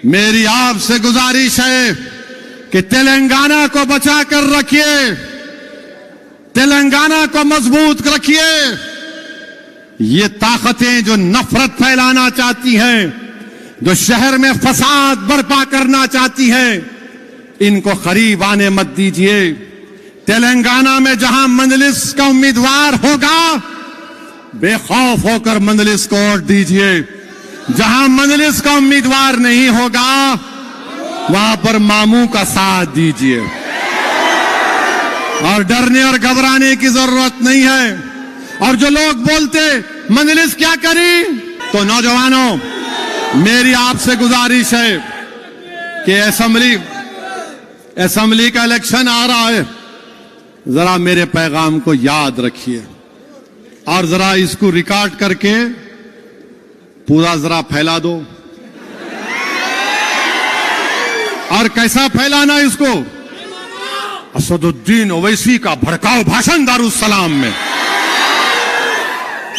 मेरी आपसे गुजारिश है कि तेलंगाना को बचा कर रखिए, तेलंगाना को मजबूत रखिए। ये ताकतें जो नफरत फैलाना चाहती हैं, जो शहर में फसाद बर्पा करना चाहती हैं, इनको करीब आने मत दीजिए। तेलंगाना में जहां मंजलिस का उम्मीदवार होगा, बेखौफ होकर मंजलिस को वोट दीजिए। जहां मंजलिस का उम्मीदवार नहीं होगा, वहां पर मामू का साथ दीजिए। और डरने और घबराने की जरूरत नहीं है। और जो लोग बोलते मंजलिस क्या करी, तो नौजवानों, मेरी आपसे गुजारिश है कि असेंबली का इलेक्शन आ रहा है, जरा मेरे पैगाम को याद रखिए और जरा इसको रिकॉर्ड करके पूरा जरा फैला दो। और कैसा फैलाना इसको? असदुद्दीन ओवैसी का भड़काऊ भाषण दारुस्सलाम में,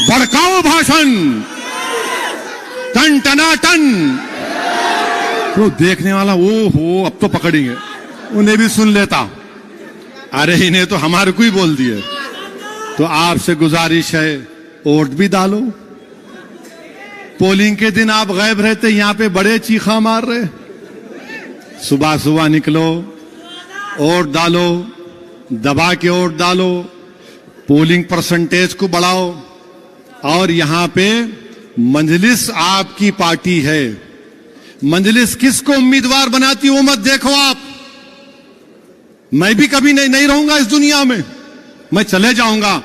भड़काऊ भाषण, टन टनाटन। तो देखने वाला ओहो अब तो पकड़ेंगे, उन्हें भी सुन लेता, अरे इन्हें तो हमारे को ही बोल दिए। तो आपसे गुजारिश है, वोट भी डालो। पोलिंग के दिन आप गायब रहते, यहां पे बड़े चीखा मार रहे। सुबह सुबह निकलो, वोट डालो, दबा के वोट डालो, पोलिंग परसेंटेज को बढ़ाओ। और यहां पे मंजलिस आपकी पार्टी है, मंजलिस किसको उम्मीदवार बनाती वो मत देखो आप। मैं भी कभी नहीं रहूंगा इस दुनिया में, मैं चले जाऊंगा,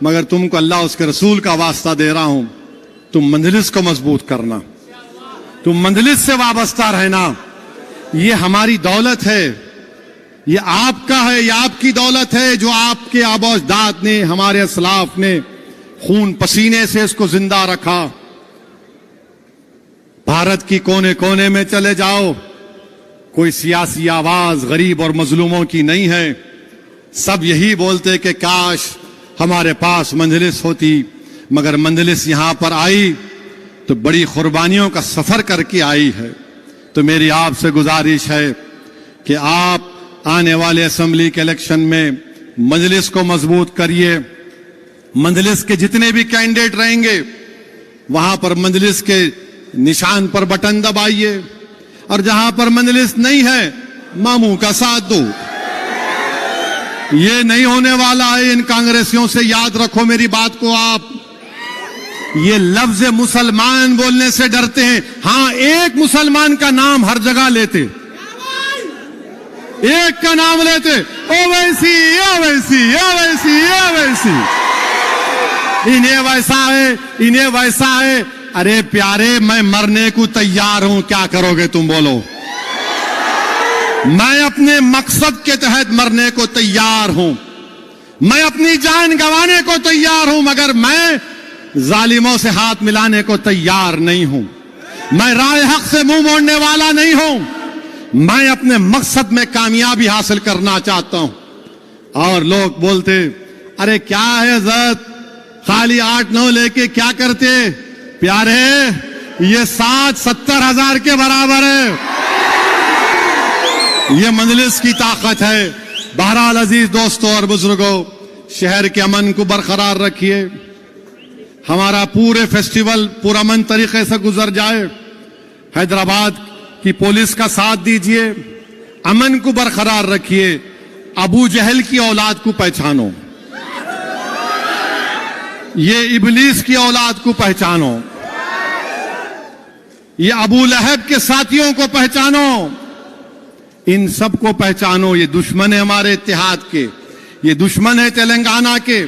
मगर तुमको अल्लाह उसके रसूल का वास्ता दे रहा हूं, तुम मंजलिस को मजबूत करना, तुम मंजलिस से वाबस्ता रहना। ये हमारी दौलत है, ये आपका है, ये आपकी दौलत है, जो आपके आबा अजदाद ने, हमारे असलाफ ने खून पसीने से इसको जिंदा रखा। भारत की कोने कोने में चले जाओ, कोई सियासी आवाज गरीब और मजलूमों की नहीं है। सब यही बोलते कि काश हमारे पास मंजलिस होती, मगर मंजलिस यहां पर आई तो बड़ी कुर्बानियों का सफर करके आई है। तो मेरी आपसे गुजारिश है कि आप आने वाले असेंबली के इलेक्शन में मंजलिस को मजबूत करिए। मंजलिस के जितने भी कैंडिडेट रहेंगे, वहां पर मंजलिस के निशान पर बटन दबाइए, और जहां पर मंजलिस नहीं है, मामू का साथ दो। ये नहीं होने वाला है इन कांग्रेसियों से, याद रखो मेरी बात को आप। ये लफ्ज मुसलमान बोलने से डरते हैं। हां, एक मुसलमान का नाम हर जगह लेते, एक का नाम लेते, ओवैसी ओवैसी ओवैसी ओवैसी, इन्हें वैसा है, इन्हें वैसा है। अरे प्यारे, मैं मरने को तैयार हूं, क्या करोगे तुम बोलो? मैं अपने मकसद के तहत मरने को तैयार हूं, मैं अपनी जान गंवाने को तैयार हूं, मगर मैं जालिमों से हाथ मिलाने को तैयार नहीं हूं। मैं राय हक से मुंह मोड़ने वाला नहीं हूं। मैं अपने मकसद में कामयाबी हासिल करना चाहता हूं। और लोग बोलते, अरे क्या है हज़रत, खाली 8-9 लेके क्या करते? प्यारे, ये 60-70 हजार के बराबर है। ये मंजलिस की ताकत है। बहरहाल अजीज दोस्तों और बुजुर्गों, शहर के अमन को बरकरार रखिए। हमारा पूरे फेस्टिवल पुरअमन तरीके से गुजर जाए। हैदराबाद की पुलिस का साथ दीजिए, अमन को बरकरार रखिए। अबू जहल की औलाद को पहचानो, ये इबलीस की औलाद को पहचानो, ये अबू लहब के साथियों को पहचानो, इन सब को पहचानो। ये दुश्मन है हमारे इत्तेहाद के, ये दुश्मन है तेलंगाना के।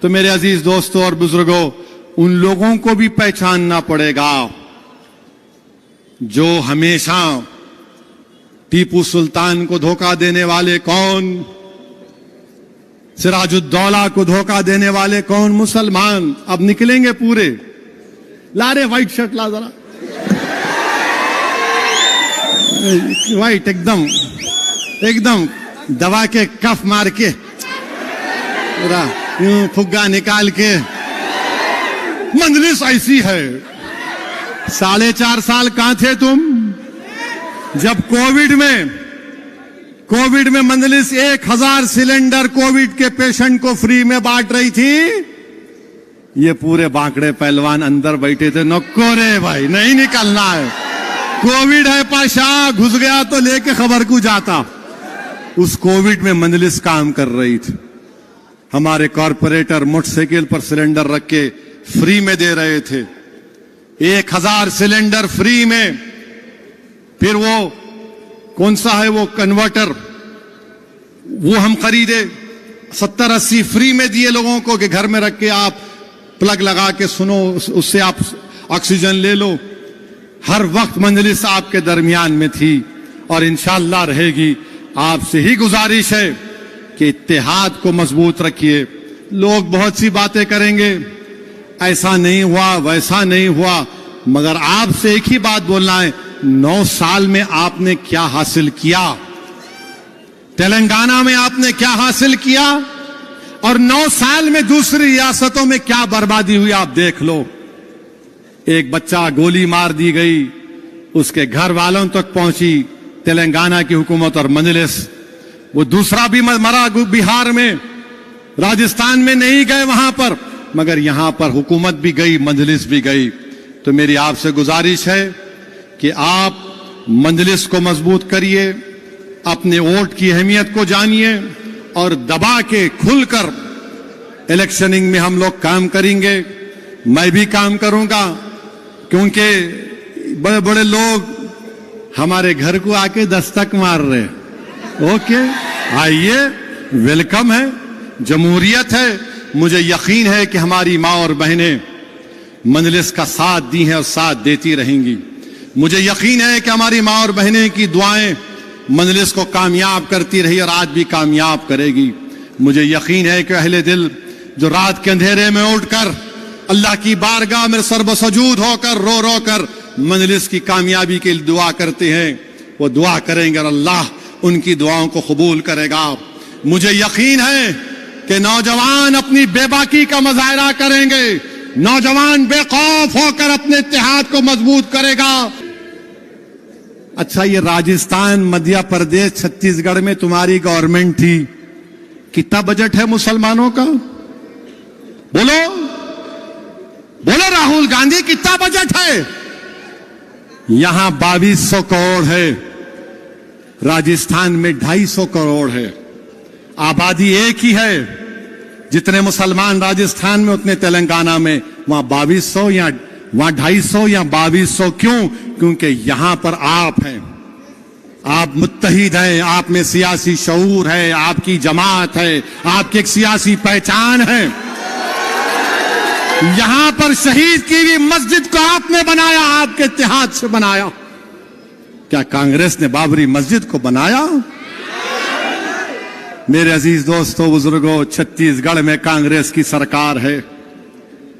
तो मेरे अजीज दोस्तों और बुजुर्गों, उन लोगों को भी पहचानना पड़ेगा जो हमेशा टीपू सुल्तान को धोखा देने वाले कौन, सिराजुद्दौला को धोखा देने वाले कौन? मुसलमान। अब निकलेंगे पूरे। ला रे व्हाइट शर्ट ला जरा, व्हाइट एकदम एकदम दबा के कफ मार के पूरा यूं फुग्गा निकाल के। मंजलिस ऐसी है। 4.5 साल कहां थे तुम? जब कोविड में मंजलिस 1000 सिलेंडर कोविड के पेशेंट को फ्री में बांट रही थी, ये पूरे बांकड़े पहलवान अंदर बैठे थे, नको रे भाई नहीं निकलना है, कोविड है पाशा, घुस गया तो लेके खबर को जाता। उस कोविड में मंजलिस काम कर रही थी। हमारे कॉरपोरेटर मोटरसाइकिल पर सिलेंडर रख के फ्री में दे रहे थे, 1000 सिलेंडर फ्री में। फिर वो कौन सा है वो कन्वर्टर, वो हम खरीदे, 70-80 फ्री में दिए लोगों को कि घर में रख के आप प्लग लगा के सुनो, उससे आप ऑक्सीजन ले लो। हर वक्त मंजलिस आपके दरमियान में थी और इंशाअल्लाह रहेगी। आपसे ही गुजारिश है कि इत्तेहाद को मजबूत रखिए। लोग बहुत सी बातें करेंगे, ऐसा नहीं हुआ वैसा नहीं हुआ, मगर आपसे एक ही बात बोलना है, 9 साल में आपने क्या हासिल किया, तेलंगाना में आपने क्या हासिल किया, और 9 साल में दूसरी रियासतों में क्या बर्बादी हुई आप देख लो। एक बच्चा गोली मार दी गई, उसके घर वालों तक पहुंची तेलंगाना की हुकूमत और मंजलिस। वो दूसरा भी मरा बिहार में, राजस्थान में नहीं गए वहां पर, मगर यहां पर हुकूमत भी गई, मंजलिस भी गई। तो मेरी आपसे गुजारिश है कि आप मंजलिस को मजबूत करिए, अपने वोट की अहमियत को जानिए और दबा के खुलकर इलेक्शनिंग में हम लोग काम करेंगे। मैं भी काम करूंगा, क्योंकि बड़े बड़े लोग हमारे घर को आके दस्तक मार रहे हैं। ओके, आइए, वेलकम है, जमहूरियत है। मुझे यकीन है कि हमारी माँ और बहनें मंजलिस का साथ दी हैं और साथ देती रहेंगी। मुझे यकीन है कि हमारी माँ और बहनें की दुआएं मंजलिस को कामयाब करती रही और आज भी कामयाब करेगी। मुझे यकीन है कि अहले दिल जो रात के अंधेरे में उठकर अल्लाह की बारगाह में सर्वसजूद होकर रो रो कर मंजलिस की कामयाबी के लिए दुआ करते हैं, वो दुआ करेंगे और अल्लाह उनकी दुआओं को कबूल करेगा। मुझे यकीन है कि नौजवान अपनी बेबाकी का मुजाहरा करेंगे, नौजवान बेखौफ होकर अपने इत्तेहाद को मजबूत करेगा। अच्छा, ये राजस्थान, मध्य प्रदेश, छत्तीसगढ़ में तुम्हारी गवर्नमेंट थी, कितना बजट है मुसलमानों का? बोलो बोलो राहुल गांधी, कितना बजट है? यहां 2200 करोड़ है, राजस्थान में 250 करोड़ है। आबादी एक ही है, जितने मुसलमान राजस्थान में उतने तेलंगाना में। वहां 2200 या वहां 250 या 2200 क्यों? क्योंकि यहां पर आप हैं, आप मुत्तहिद हैं, आप में सियासी शऊर है, आपकी जमात है, आपकी एक सियासी पहचान है। यहां पर शहीद की हुई मस्जिद को आपने बनाया, आपके इत्तेहाद से बनाया। क्या कांग्रेस ने बाबरी मस्जिद को बनाया? मेरे अजीज दोस्तों, बुजुर्गों, छत्तीसगढ़ में कांग्रेस की सरकार है।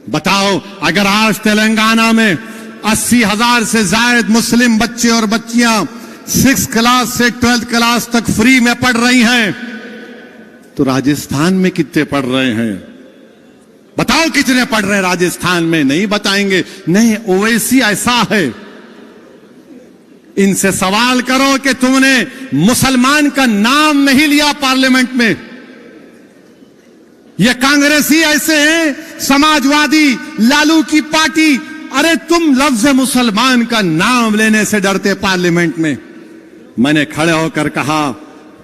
बताओ, अगर आज तेलंगाना में 80,000 से ज्यादा मुस्लिम बच्चे और बच्चियां 6th क्लास से 12th क्लास तक फ्री में पढ़ रही हैं, तो राजस्थान में कितने पढ़ रहे हैं? बताओ कितने पढ़ रहे हैं राजस्थान में? नहीं बताएंगे। नहीं, ओवैसी ऐसा है, इनसे सवाल करो कि तुमने मुसलमान का नाम नहीं लिया पार्लियामेंट में। ये कांग्रेसी ऐसे हैं, समाजवादी, लालू की पार्टी, अरे तुम लफ्ज मुसलमान का नाम लेने से डरते पार्लियामेंट में। मैंने खड़े होकर कहा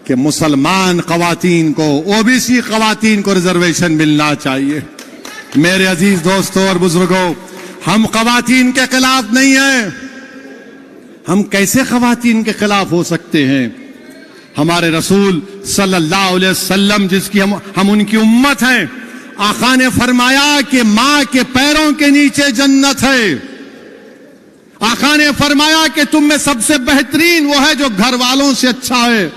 कि मुसलमान खवातीन को, ओबीसी खवातीन को रिजर्वेशन मिलना चाहिए। मेरे अजीज दोस्तों और बुजुर्गों, हम खवातीन के खिलाफ नहीं हैं। हम कैसे खवातीन के खिलाफ हो सकते हैं? हमारे रसूल सल्लल्लाहु अलैहि वसल्लम, जिसकी हम उनकी उम्मत हैं, आका ने फरमाया कि मां के पैरों के नीचे जन्नत है। आका ने फरमाया कि तुम में सबसे बेहतरीन वो है जो घर वालों से अच्छा है।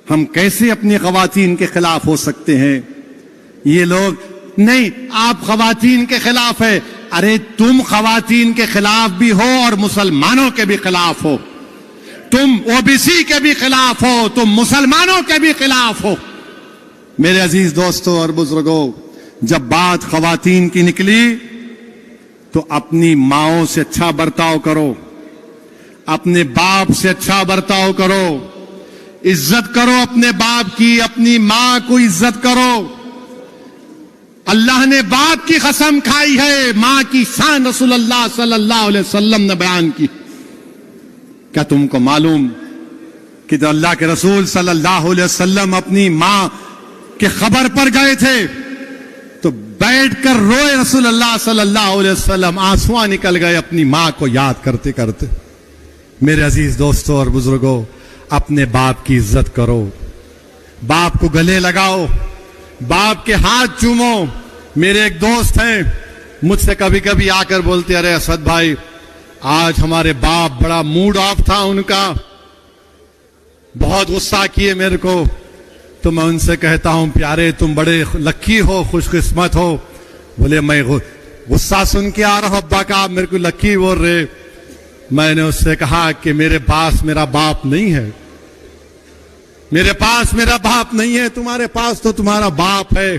हम कैसे अपनी खवातीन के खिलाफ हो सकते हैं? ये लोग नहीं, आप खवातीन के खिलाफ है। अरे तुम खवातीन के खिलाफ भी हो और मुसलमानों के भी खिलाफ हो, तुम ओबीसी के भी खिलाफ हो, तुम मुसलमानों के भी खिलाफ हो। मेरे अजीज दोस्तों और बुजुर्गों, जब बात खवातीन की निकली तो अपनी माओं से अच्छा बर्ताव करो, अपने बाप से अच्छा बर्ताव करो, इज्जत करो अपने बाप की, अपनी मां को इज्जत करो। अल्लाह ने बाप की कसम खाई है, मां की शान रसूलुल्लाह सल्लल्लाहु अलैहि वसल्लम ने बयान की। क्या तुमको मालूम कि जब अल्लाह के रसूल सल्लल्लाहु अलैहि वसल्लम अपनी मां के खबर पर गए थे तो बैठकर रोए रसूलुल्लाह सल्लल्लाहु अलैहि वसल्लम, आंसुआ निकल गए अपनी मां को याद करते करते। मेरे अजीज दोस्तों और बुजुर्गों, अपने बाप की इज्जत करो, बाप को गले लगाओ, बाप के हाथ चूमो। मेरे एक दोस्त हैं, मुझसे कभी कभी आकर बोलते, अरे असद भाई आज हमारे बाप बड़ा मूड ऑफ था, उनका बहुत गुस्सा किए मेरे को। तो मैं उनसे कहता हूं, प्यारे तुम बड़े लक्की हो, खुशकिस्मत हो। बोले मैं गुस्सा सुन के आ रहा हूं अब्बा का, मेरे को लक्की बोल रहे। मैंने उससे कहा कि मेरे पास मेरा बाप नहीं है, मेरे पास मेरा बाप नहीं है, तुम्हारे पास तो तुम्हारा बाप है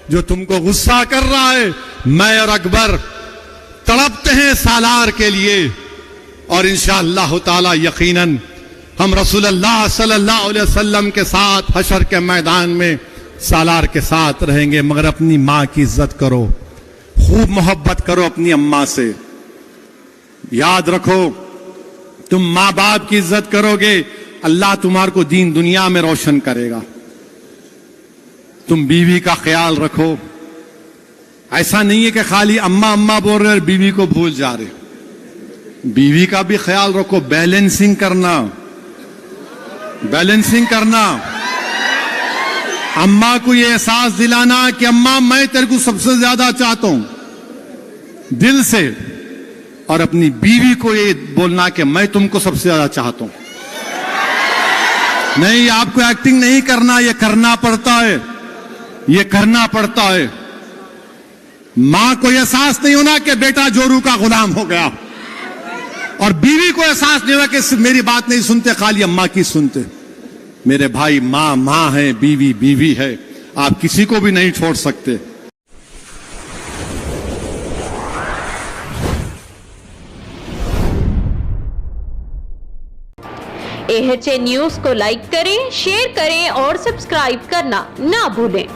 जो तुमको गुस्सा कर रहा है। मैं और अकबर तड़पते हैं सालार के लिए और इंशाअल्लाह ताला यकीनन हम रसूलुल्लाह सल्लल्लाहु अलैहि वसल्लम के साथ हशर के मैदान में सालार के साथ रहेंगे। मगर अपनी मां की इज्जत करो, खूब मोहब्बत करो अपनी अम्मा से। याद रखो, तुम मां बाप की इज्जत करोगे, अल्लाह तुम्हारे को दीन दुनिया में रोशन करेगा। तुम बीवी का ख्याल रखो, ऐसा नहीं है कि खाली अम्मा अम्मा बोल रहे और बीवी को भूल जा रहे। बीवी का भी ख्याल रखो, बैलेंसिंग करना, बैलेंसिंग करना। अम्मा को यह एहसास दिलाना कि अम्मा मैं तेरे को सबसे ज्यादा चाहता हूं दिल से, और अपनी बीवी को ये बोलना कि मैं तुमको सबसे ज्यादा चाहता हूं। नहीं, आपको एक्टिंग नहीं करना, ये करना पड़ता है, ये करना पड़ता है। मां को एहसास नहीं होना कि बेटा जोरू का गुलाम हो गया, और बीवी को एहसास नहीं होना कि मेरी बात नहीं सुनते, खाली अम्मा की सुनते। मेरे भाई, मां मां है, बीवी बीवी है, आप किसी को भी नहीं छोड़ सकते। AHA न्यूज को लाइक करें, शेयर करें और सब्सक्राइब करना ना भूलें।